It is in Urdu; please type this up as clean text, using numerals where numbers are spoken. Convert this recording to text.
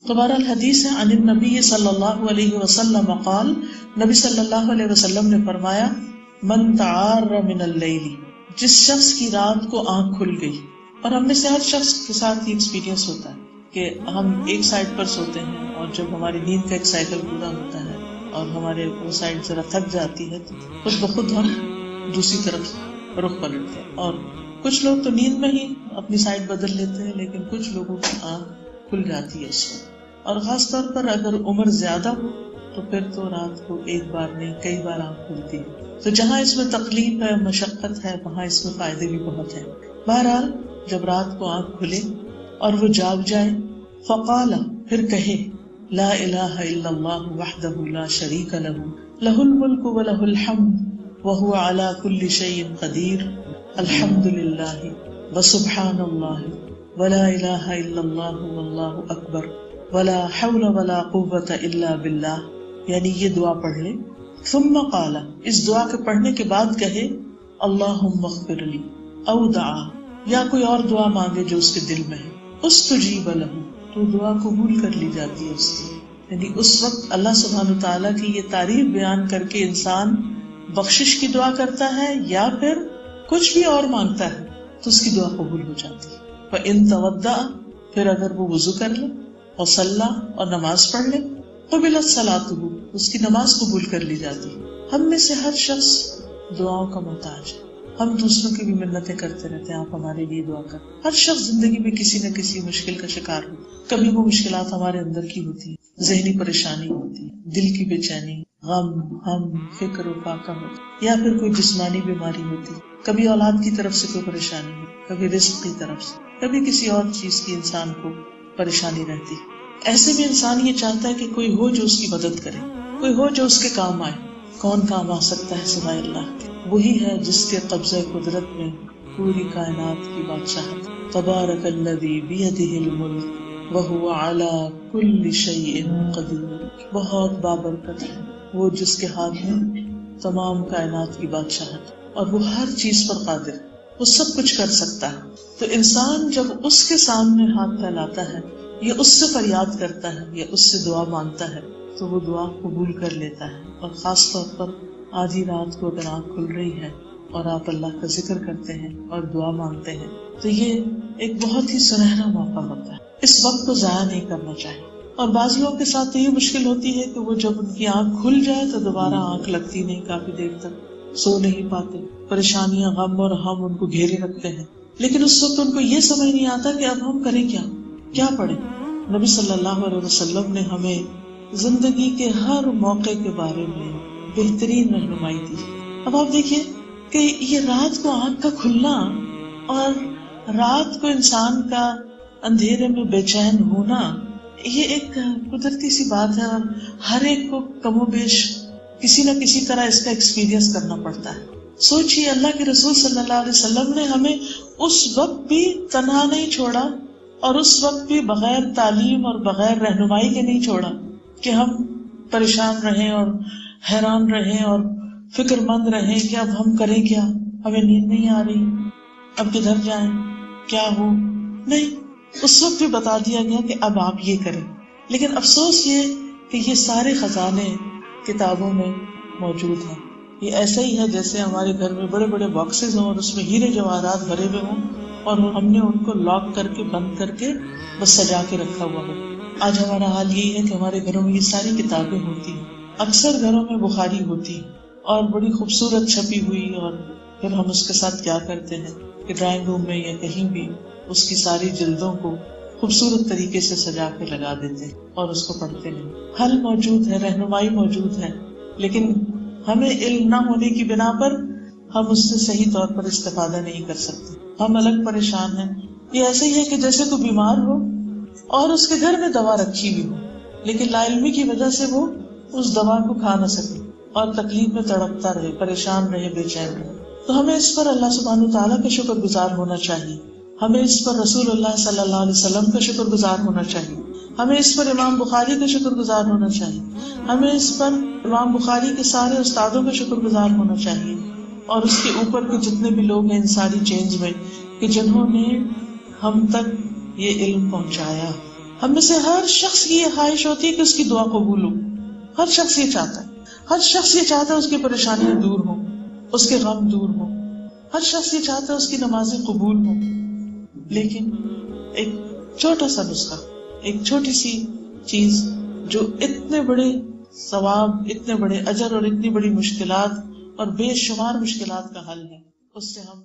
تو بہرحال حدیث ہے عن النبی صلی اللہ علیہ وسلم قال، نبی صلی اللہ علیہ وسلم نے فرمایا من تعار من اللیل، جس شخص کی رات کو آنکھ کھل گئی. اور ہم میں سے ہر شخص کے ساتھ یہ ایکسپیرینس ہوتا ہے کہ ہم ایک سائڈ پر سوتے ہیں اور جب ہماری نیند کا ایک سائیکل پورا ہوتا ہے اور ہمارے وہ سائڈ ذرا تھک جاتی ہے تو خود بخود ہم دوسری طرف رخ پلٹتے ہیں. اور کچھ لوگ تو نیند میں ہی اپنی سائڈ بدل لیتے ہیں، لیکن کچھ لوگوں کی آنکھ کھل جاتی ہے اس وقت. اور خاص طور پر اگر عمر زیادہ ہو تو پھر تو رات کو ایک بار نہیں کئی بار آنکھ کھلتی ہے. تو جہاں اس میں تکلیف ہے، مشقت ہے، وہاں اس میں فائدے بھی بہت ہیں. بہرحال جب رات کو آنکھ کھلے اور وہ جاگ جائے، فقال، پھر کہے لا الہ الا اللہ وحدہ لا شریک لہ لہ الملک ولہ الحمد وہو علی کل شیء قدیر الحمد للہ وسبحان اللہ ولا الہ الا اللہ واللہ اکبر ولا حول ولا قوة الا باللہ. یعنی یہ دعا پڑھ لے. ثم قال، اس دعا کے پڑھنے کے بعد کہے اللہم اغفر لی، او دعا، یا کوئی اور دعا مانگے جو اس کے دل میں ہے. استجیب لہ، تو دعا قبول کر لی جاتی ہے اس کی. یعنی اس وقت اللہ سبحانہ وتعالیٰ کی یہ تعریف بیان کر کے انسان بخشش کی دعا کرتا ہے یا پھر کچھ بھی اور مانگتا ہے تو اس کی دعا قبول ہو جاتی ہے. فإن تودع، پھر اگر وہ وضو کر لے اور صلی اور نماز پڑھ لے، قبلت صلاتہ، اس کی نماز قبول کر لی جاتی ہے. ہم میں سے ہر شخص دعاؤں کا محتاج ہے. ہم دوسروں کی بھی منتیں کرتے رہتے ہیں آپ ہمارے لیے دعا کر. ہر شخص زندگی میں کسی نہ کسی مشکل کا شکار ہو. کبھی وہ مشکلات ہمارے اندر کی ہوتی ہے، ذہنی پریشانی ہوتی ہے، دل کی بے چینی، غم، ہم، فکر و فاقہ ہو، یا پھر کوئی جسمانی بیماری ہوتی ہے. کبھی اولاد کی طرف سے کوئی پریشانی ہو، کبھی رزق کی طرف سے، کبھی کسی اور چیز کی انسان کو پریشانی رہتی. ایسے میں انسان یہ چاہتا ہے کہ کوئی ہو جو اس کی مدد کرے، کوئی ہو جو اس کے کام آئے. کون کام آ سکتا ہے سوائے اللہ کے؟ وہی ہے جس کے قبضہ قدرت میں پوری کائنات کی بادشاہت. تبارک الذی بیدہ الملک وہو علی کل شیء قدیر. بہت بابرکت ہے وہ جس کے ہاتھ میں تمام کائنات کی بادشاہت اور وہ ہر چیز پر قادر ہے، وہ سب کچھ کر سکتا ہے. تو انسان جب اس کے سامنے ہاتھ پھیلاتا ہے یا اس سے فریاد کرتا ہے یا اس سے دعا مانگتا ہے تو وہ دعا قبول کر لیتا ہے. اور خاص طور پر آدھی رات کو اگر آنکھ کھل رہی ہے اور آپ اللہ کا ذکر کرتے ہیں اور دعا مانگتے ہیں تو یہ ایک بہت ہی سنہرا موقع ہوتا ہے. اس وقت کو ضائع نہیں کرنا چاہیے. اور بعض لوگوں کے ساتھ تو یہ مشکل ہوتی ہے کہ وہ جب ان کی آنکھ کھل جائے تو دوبارہ آنکھ لگتی نہیں، کافی دیر تک سو نہیں پاتے، پریشانیاں، غم اور ہم ان کو گھیرے رکھتے ہیں. لیکن اس وقت ان کو یہ سمجھ نہیں آتا کہ اب ہم کریں کیا پڑھیں. نبی صلی اللہ علیہ وسلم نے ہمیں زندگی کے ہر موقع کے بارے میں بہترین رہنمائی دی. اب آپ دیکھیے کہ یہ رات کو آنکھ کا کھلنا اور رات کو انسان کا اندھیرے میں بے چین ہونا، یہ ایک قدرتی سی بات ہے اور ہر ایک کو کم و بیش کسی نہ کسی طرح اس کا ایکسپیرینس کرنا پڑتا ہے. سوچیے اللہ کے رسول صلی اللہ علیہ وسلم نے ہمیں اس وقت بھی تنہا نہیں چھوڑا اور اس وقت بھی بغیر تعلیم اور بغیر رہنمائی کے نہیں چھوڑا کہ ہم پریشان رہیں اور حیران رہیں اور فکر مند رہیں کہ اب ہم کریں کیا، ہمیں نیند نہیں آ رہی، اب کدھر جائیں، کیا ہو. نہیں، اس وقت بھی بتا دیا گیا کہ اب آپ یہ کریں. لیکن افسوس یہ کہ یہ سارے خزانے کتابوں میں موجود ہیں. یہ ایسا ہی ہے جیسے ہمارے گھر میں بڑے بڑے باکسز ہوں اور اس میں ہیرے جواہرات بھرے ہوئے ہوں اور ہم نے ان کو لاک کر کے بند کر کے بس سجا کے رکھا ہوا ہو. آج ہمارا حال یہی ہے کہ ہمارے گھروں میں یہ ساری کتابیں ہوتی ہیں. اکثر گھروں میں بخاری ہوتی ہے اور بڑی خوبصورت چھپی ہوئی، اور پھر ہم اس کے ساتھ کیا کرتے ہیں کہ ڈرائنگ روم میں یا کہیں بھی اس کی ساری جلدوں کو خوبصورت طریقے سے سجا کے لگا دیتے ہیں اور اس کو پڑھتے ہیں. حل موجود ہے، رہنمائی موجود ہے، لیکن ہمیں علم نہ ہونے کی بنا پر ہم اس سے صحیح طور پر استفادہ نہیں کر سکتے. ہم الگ پریشان ہیں. یہ ایسے ہی ہے کہ جیسے کوئی بیمار ہو اور اس کے گھر میں دوا رکھی ہوئی ہو لیکن لا علمی کی وجہ سے وہ اس دوا کو کھا نہ سکے اور تکلیف میں تڑپتا رہے، پریشان رہے، بے چین رہے. تو ہمیں اس پر اللہ سبحانہ وتعالیٰ کا شکر گزار ہونا چاہیے. ہمیں اس پر رسول اللہ صلی اللہ علیہ وسلم کا شکر گزار ہونا چاہیے. ہمیں اس پر امام بخاری کا شکر گزار ہونا چاہیے. ہمیں اس پر امام بخاری کے سارے استادوں کا شکر گزار ہونا چاہیے اور اس کے اوپر کے جتنے بھی لوگ ہیں ان ساری چینج میں کہ جنہوں نے ہم تک یہ علم پہنچایا. ہم میں سے ہر شخص کی یہ خواہش ہوتی ہے کہ اس کی دعا قبول ہو. ہر شخص یہ چاہتا ہے. ہر شخص یہ چاہتا ہے اس کی پریشانیاں دور ہوں، اس کے غم دور ہوں. ہر شخص یہ چاہتا ہے اس کی نمازیں قبول ہوں. لیکن ایک چھوٹا سا نسخہ، ایک چھوٹی سی چیز جو اتنے بڑے ثواب، اتنے بڑے اجر اور اتنی بڑی مشکلات اور بے شمار مشکلات کا حل ہے، اس سے ہم